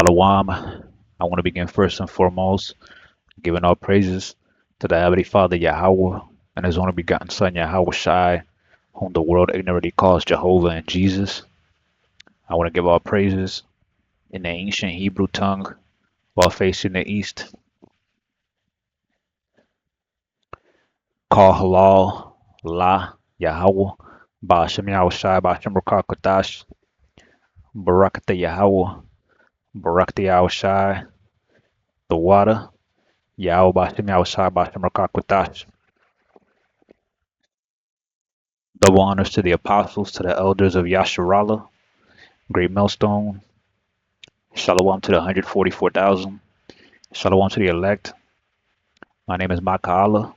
Shalom. I want to begin first and foremost giving all praises to the Heavenly Father Yahweh and His only begotten Son Yahweh Shai, whom the world ignorantly calls Jehovah and Jesus. I want to give all praises in the ancient Hebrew tongue while facing the east. Call halal, la, Yahweh, Ba'ashem Yahweh Shai, Ba'ashem Rakah Kodash, Barakatah Yahweh, Barakatah Yahweh Shai, the water, Yahweh Ba'ashem Yahweh Shai, Ba'ashem Rakah Kodash. Double honors to the apostles, to the elders of Yasharala, Greatmillstone. Shalom to the 144,000. Shalom to the elect. My name is Maka'ala.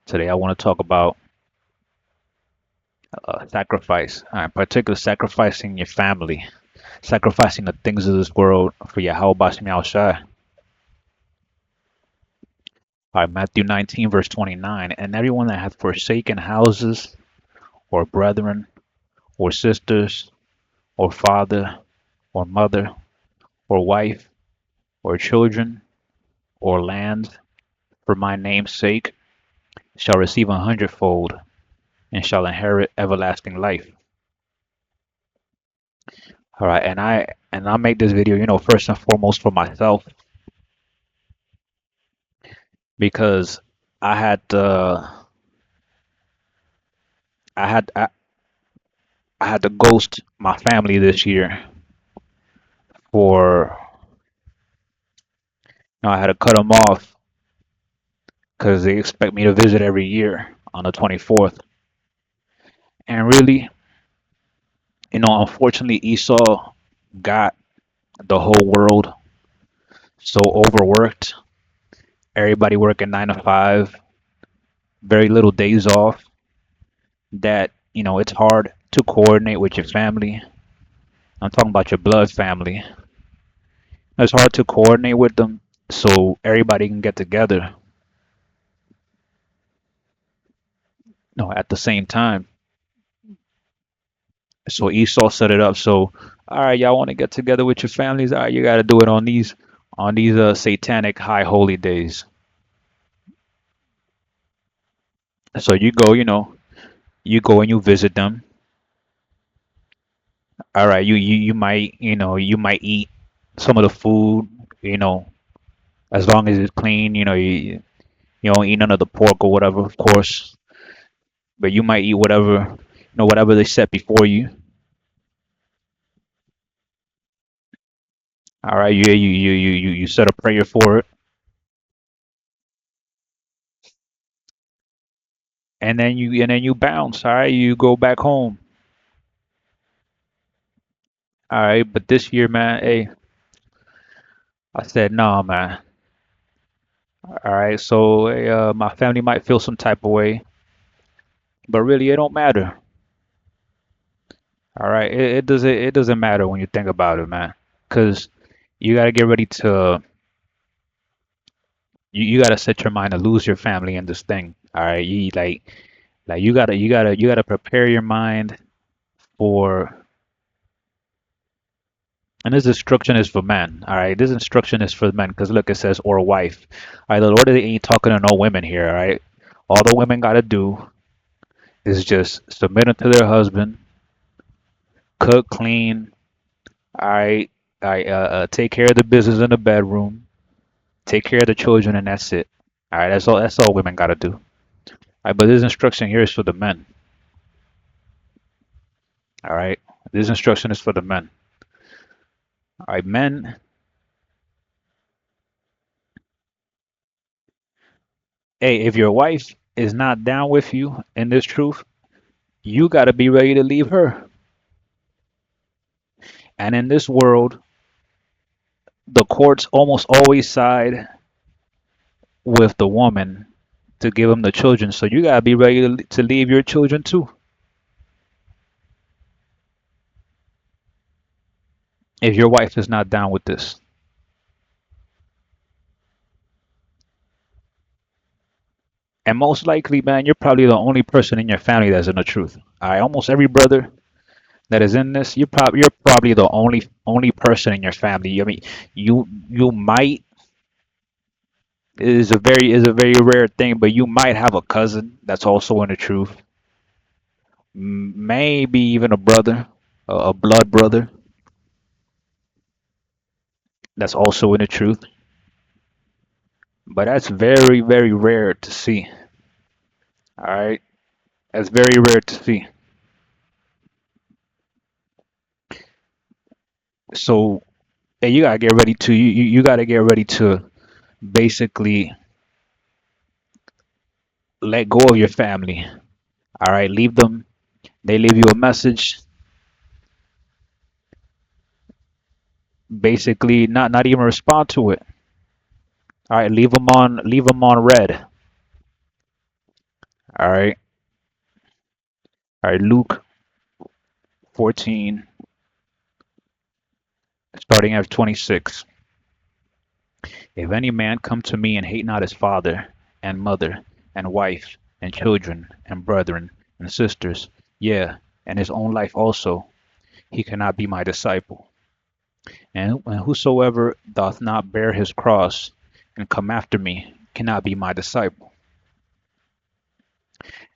Today I want to talk about sacrifice, in particular sacrificing your family, sacrificing the things of this world for Yahweh Bashem Yahushai. All right, Matthew 19, verse 29. And everyone that hath forsaken houses, or brethren, or sisters, or father, or mother, or wife, or children, or land, for my name's sake, shall receive 100-fold, and shall inherit everlasting life. All right, and I make this video, first and foremost for myself, because I had I had I, I had to ghost my family this year for I had to cut them off because they expect me to visit every year on the 24th, and really, unfortunately, Esau got the whole world so overworked. Everybody working 9 to 5, very little days off, that it's hard to coordinate with your family. I'm talking about your blood family. It's hard to coordinate with them so everybody can get together, at the same time. So Esau set it up. So, all right, y'all want to get together with your families? All right, you got to do it on these satanic high holy days. So you go and you visit them. All right, you might eat some of the food, you know, as long as it's clean. You don't eat none of the pork or whatever, of course, but you might eat whatever they set before you. All right, you said a prayer for it, and then you bounce. All right, you go back home. All right, but this year, man, hey, I said no, man. All right, so hey, my family might feel some type of way, but really, it don't matter. All right, it doesn't matter when you think about it, man, because you gotta get ready to you gotta set your mind to lose your family in this thing. All right, you gotta prepare your mind for. And this instruction is for men. All right, this instruction is for men because look, it says or wife. All right, the Lord ain't talking to no women here. All right, all the women gotta do is just submit unto their husband, cook, clean. All right, take care of the business in the bedroom, take care of the children, and that's it. All right, that's all. That's all women gotta do. All right, but this instruction here is for the men. All right, this instruction is for the men. All right, men. Hey, if your wife is not down with you in this truth, you gotta be ready to leave her. And in this world, the courts almost always side with the woman to give them the children. So you gotta be ready to leave your children too. If your wife is not down with this. And most likely, man, you're probably the only person in your family that's in the truth. All right, almost every brother that is in this, you're probably the only person in your family. I mean, you might is a very rare thing, but you might have a cousin that's also in the truth. Maybe even a brother, a blood brother that's also in the truth. But that's very, very rare to see. All right, that's very rare to see. So, and you gotta get ready to you gotta get ready to basically let go of your family. All right, leave them. They leave you a message, basically not even respond to it. All right, leave them on red. All right, all right. Luke 14, starting at 26. If any man come to me and hate not his father and mother and wife and children and brethren and sisters, yea, and his own life also, he cannot be my disciple. And whosoever doth not bear his cross and come after me cannot be my disciple.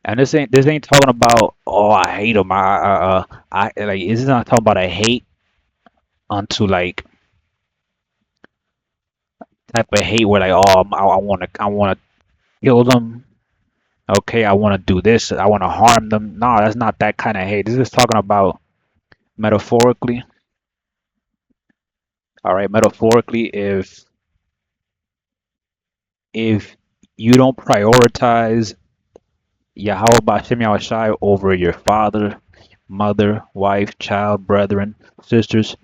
And this ain't talking about, oh, I hate him. I like, this is not talking about a hate unto like type of hate where like, oh, I want to kill them. Okay, I want to do this. I want to harm them. No, that's not that kind of hate. This is talking about metaphorically. All right, metaphorically, if you don't prioritize Yahweh Bashem Yahushai over your father, mother, wife, child, brethren, sisters,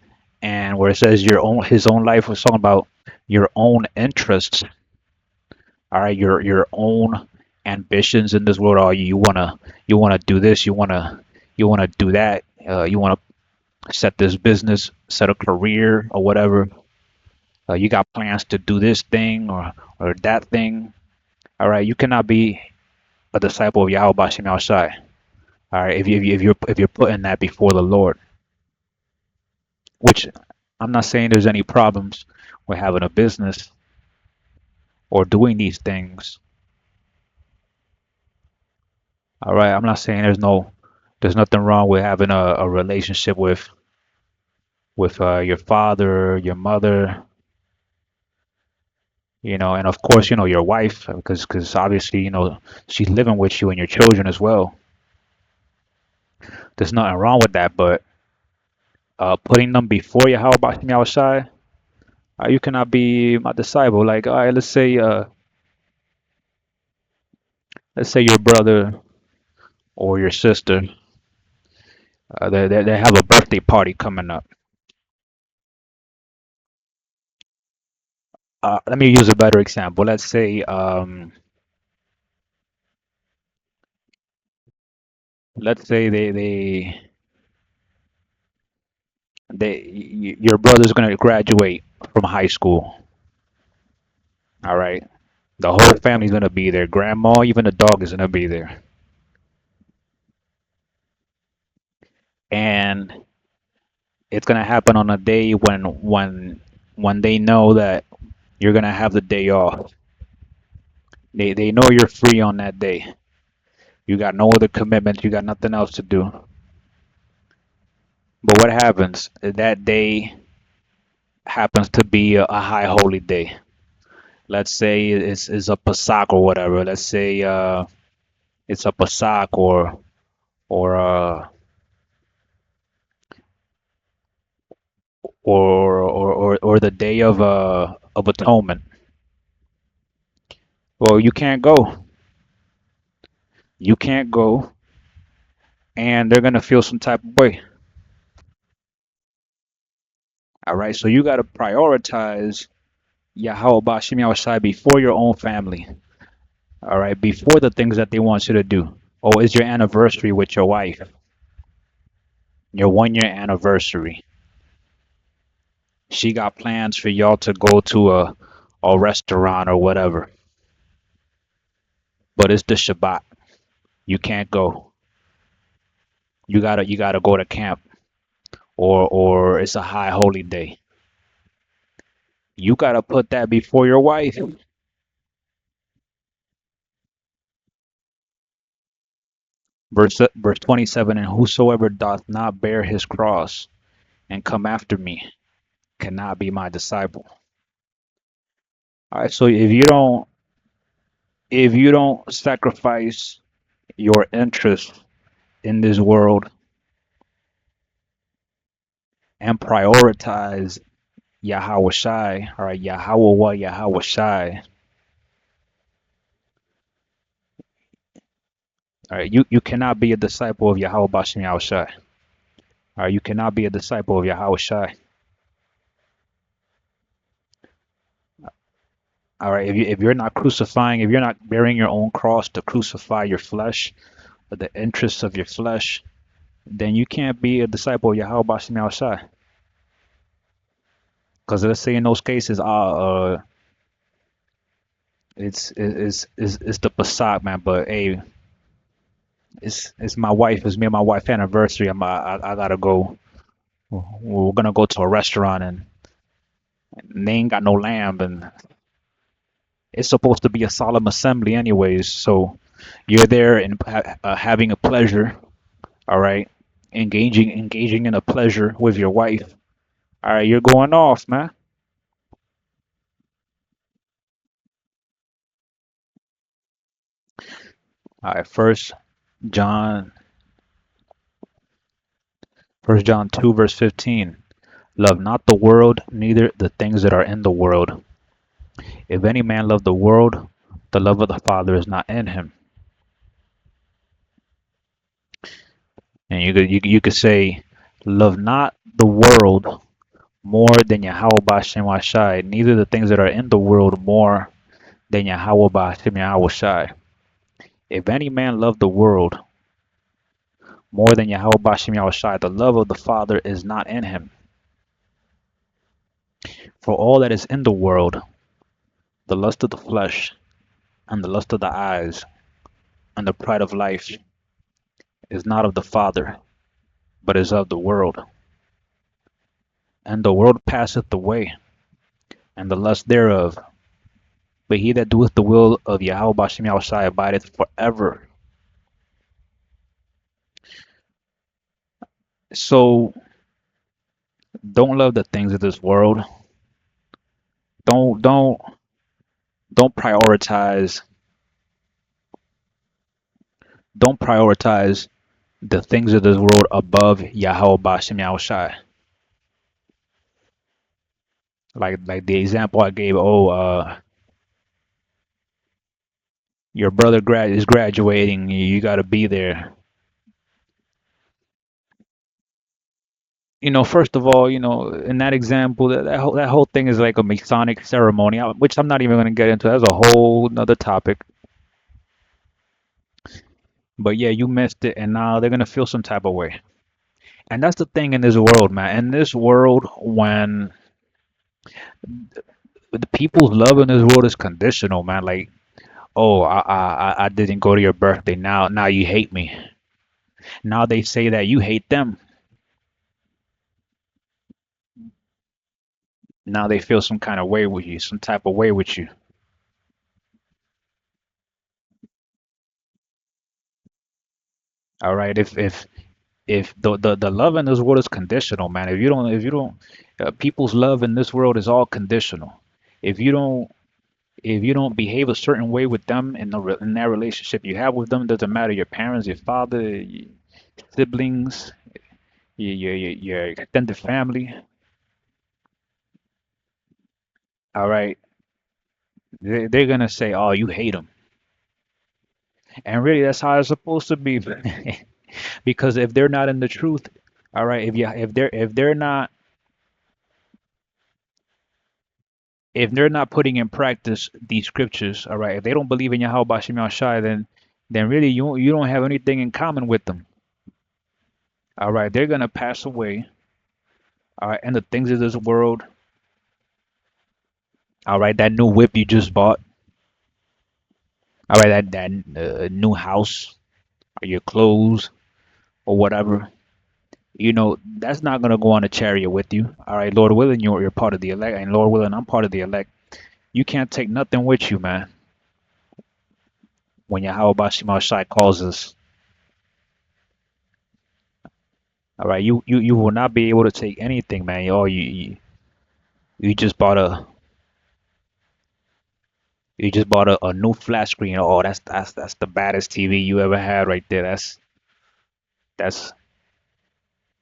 and where it says your own his own life was talking about your own interests, all right, your own ambitions in this world. Or you wanna do this, you wanna do that, you wanna set this business, set a career or whatever. You got plans to do this thing or that thing. All right, you cannot be a disciple of Yahweh Bashem Yahushai. All right, if you're putting that before the Lord, which I'm not saying there's any problems with having a business or doing these things. All right, I'm not saying there's nothing wrong with having a relationship with your father, your mother, and of course, your wife, because obviously, she's living with you and your children as well. There's nothing wrong with that, but putting them before Yahweh Bashim Yahushai, you cannot be my disciple. Like, all right, let's say your brother or your sister, they have a birthday party coming up. Let me use a better example. Let's say your brother's gonna graduate from high school. All right, the whole family's gonna be there. Grandma, even the dog is gonna be there. And it's gonna happen on a day when they know that you're gonna have the day off. They know you're free on that day. You got no other commitments. You got nothing else to do. But what happens? That day happens to be a high holy day. Let's say it's a Pasak or whatever. Let's say it's a Pasak or uh or the day of atonement. Well, you can't go. You can't go, and they're gonna feel some type of way. All right, so you gotta prioritize Yahweh Bashim Yahushai before your own family. All right, before the things that they want you to do. Oh, it's your anniversary with your wife, your 1 year anniversary. She got plans for y'all to go to a restaurant or whatever, but it's the Shabbat. You can't go. You gotta go to camp. or it's a high holy day. You gotta put that before your wife. Verse 27, and whosoever doth not bear his cross and come after me cannot be my disciple. All right, so if you don't sacrifice your interest in this world and prioritize Yahweh Shai, all right, Yahweh Shai, all right, you cannot be a disciple of Yahweh Bashem Yahweh Shai. All right, you cannot be a disciple of Yahweh Shai. All right, if you're not crucifying, if you're not bearing your own cross to crucify your flesh, or the interests of your flesh, then you can't be a disciple of Yahweh Bashem Yahweh Shai. Because let's say in those cases, it's the Passat, man. But hey, it's my wife. It's me and my wife anniversary. I gotta go. We're gonna go to a restaurant and they ain't got no lamb, and it's supposed to be a solemn assembly anyways. So you're there and having a pleasure, all right, engaging in a pleasure with your wife. All right, you're going off, man. All right, John, First John 2 verse 15. Love not the world, neither the things that are in the world. If any man love the world, the love of the Father is not in him. And you could say, love not the world more than Yahweh Bashem Washai, neither the things that are in the world more than Yahweh Bashem Yahweh Shai. If any man love the world more than Yahweh Bashem Yahweh Shai, the love of the Father is not in him. For all that is in the world, the lust of the flesh, and the lust of the eyes, and the pride of life, is not of the Father, but is of the world. And the world passeth away, and the lust thereof. But he that doeth the will of Yahweh Bashem Yahweh Shai abideth forever. So don't love the things of this world. Don't don't don't prioritize don't prioritize the things of this world above Yahweh Bashem Yahweh Shai. Like the example I gave, your brother is graduating, you got to be there. First of all, in that example, that whole thing is like a Masonic ceremony, which I'm not even going to get into. That's a whole another topic. But yeah, you missed it, and now they're going to feel some type of way. And that's the thing in this world, man. In this world, when the people's love in this world is conditional, man. Like, oh, I didn't go to your birthday. Now you hate me. Now they say that you hate them. Now they feel some kind of way with you, some type of way with you. All right. If the love in this world is conditional, man. If you don't, people's love in this world is all conditional. If you don't if you don't behave a certain way with them in that relationship you have with them, doesn't matter your parents, your father, your siblings, your extended family. All right, they're gonna say, "Oh, you hate them," and really that's how it's supposed to be. Because if they're not in the truth, all right, if they're not putting in practice these scriptures, all right, if they don't believe in Yahweh Bashim Yahshai, then really you don't have anything in common with them. All right, they're gonna pass away. All right, and the things of this world. All right, that new whip you just bought. All right, that new house, or your clothes, or whatever. That's not gonna go on a chariot with you. All right, Lord willing, you're part of the elect, and Lord willing, I'm part of the elect. You can't take nothing with you, man. When Yahweh Shai calls us, all right, you will not be able to take anything, man. You just bought a new flat screen. Oh, that's the baddest TV you ever had right there. That's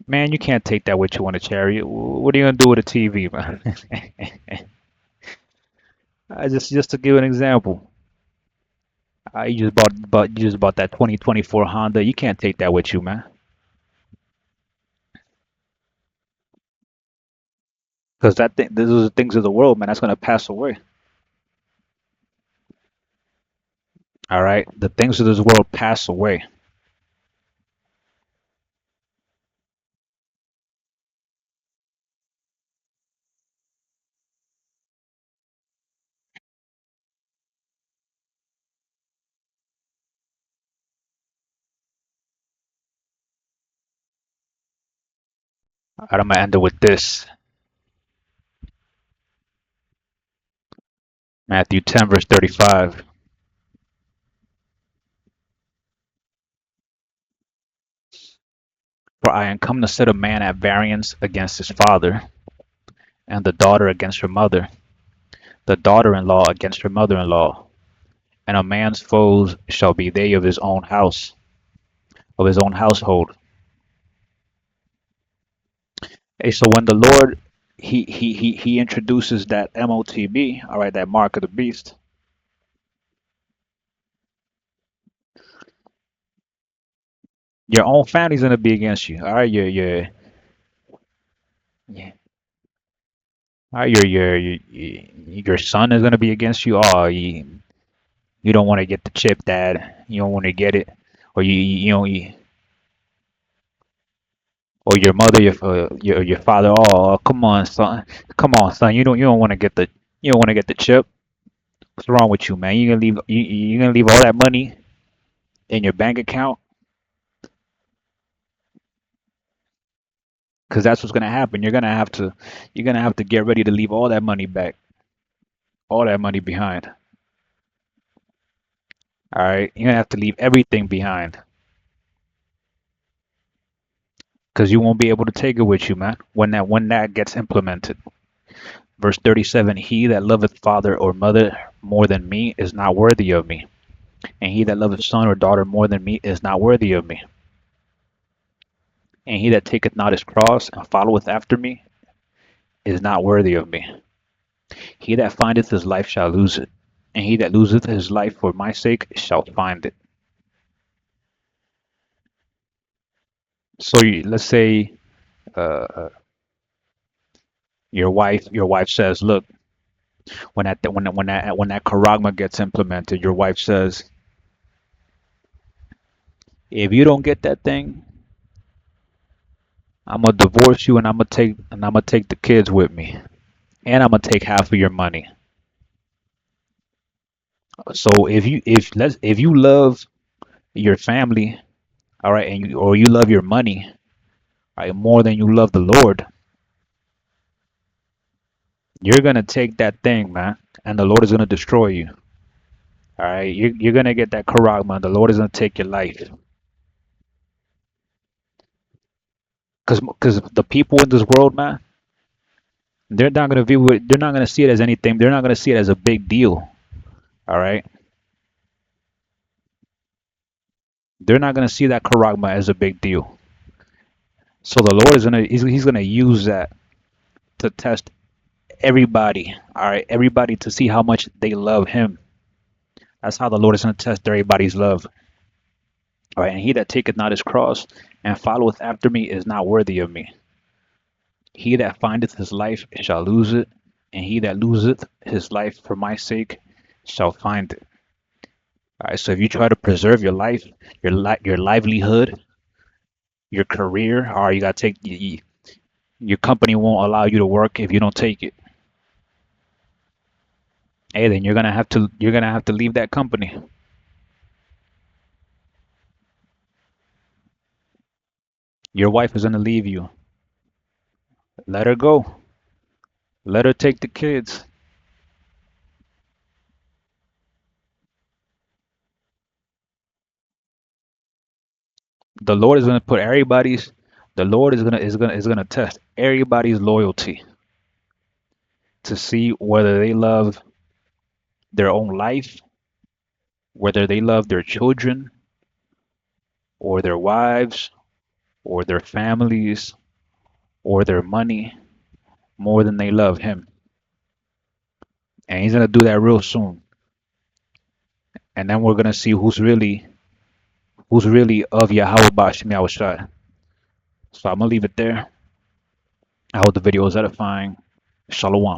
man, you can't take that with you on a chariot. What are you gonna do with a TV, man? Just to give an example. You just bought that 2024 Honda. You can't take that with you, man. Because those are things of the world, man. That's gonna pass away. All right, the things of this world pass away. All right, I'm gonna end it with this. Matthew 10, verse 35. For I am come to set a man at variance against his father, and the daughter against her mother, the daughter-in-law against her mother-in-law, and a man's foes shall be they of his own house, of his own household. Hey, so when the Lord he introduces that MOTB, all right, that mark of the beast, your own family's gonna be against you. All right, yeah, all right, your son is gonna be against you. Oh, you don't want to get the chip, Dad. You don't want to get it, or you know or your mother, your father. Oh, come on, son. Come on, son. You don't want to get the chip. What's wrong with you, man? You gonna leave all that money in your bank account? Because that's what's gonna happen. You're gonna have to get ready to leave all that money back, all that money behind. All right, you're gonna have to leave everything behind because you won't be able to take it with you, man. When that gets implemented. Verse 37: He that loveth father or mother more than me is not worthy of me, and he that loveth son or daughter more than me is not worthy of me. And he that taketh not his cross and followeth after me is not worthy of me. He that findeth his life shall lose it, and he that loseth his life for my sake shall find it. So let's say uh, your wife says, "Look, when that karagma gets implemented, your wife says, if you don't get that thing, I'm gonna divorce you, and I'm gonna take the kids with me, and I'm gonna take half of your money." So if you love your family, all right, or you love your money, right, more than you love the Lord, you're gonna take that thing, man, and the Lord is gonna destroy you. All right, you're gonna get that karagma, and the Lord is gonna take your life, because the people in this world, man, they're not gonna see it as anything. They're not gonna see it as a big deal. All right, they're not gonna see that karagma as a big deal. So the Lord is he's gonna use that to test everybody. All right, everybody to see how much they love Him. That's how the Lord is gonna test everybody's love. All right, and he that taketh not his cross and followeth after me is not worthy of me. He that findeth his life shall lose it, and he that loseth his life for my sake shall find it. All right, so if you try to preserve your life, your livelihood, your career, all right, you gotta take your company won't allow you to work if you don't take it. Hey, then you're gonna have to leave that company. Your wife is gonna leave you. Let her go. Let her take the kids. The Lord is gonna put everybody's. The Lord is gonna test everybody's loyalty to see whether they love their own life, whether they love their children or their wives or their families or their money more than they love Him. And He's gonna do that real soon. And then we're gonna see who's really of Yahweh Bashim Yahushua. So I'm gonna leave it there. I hope the video is edifying. Shalom.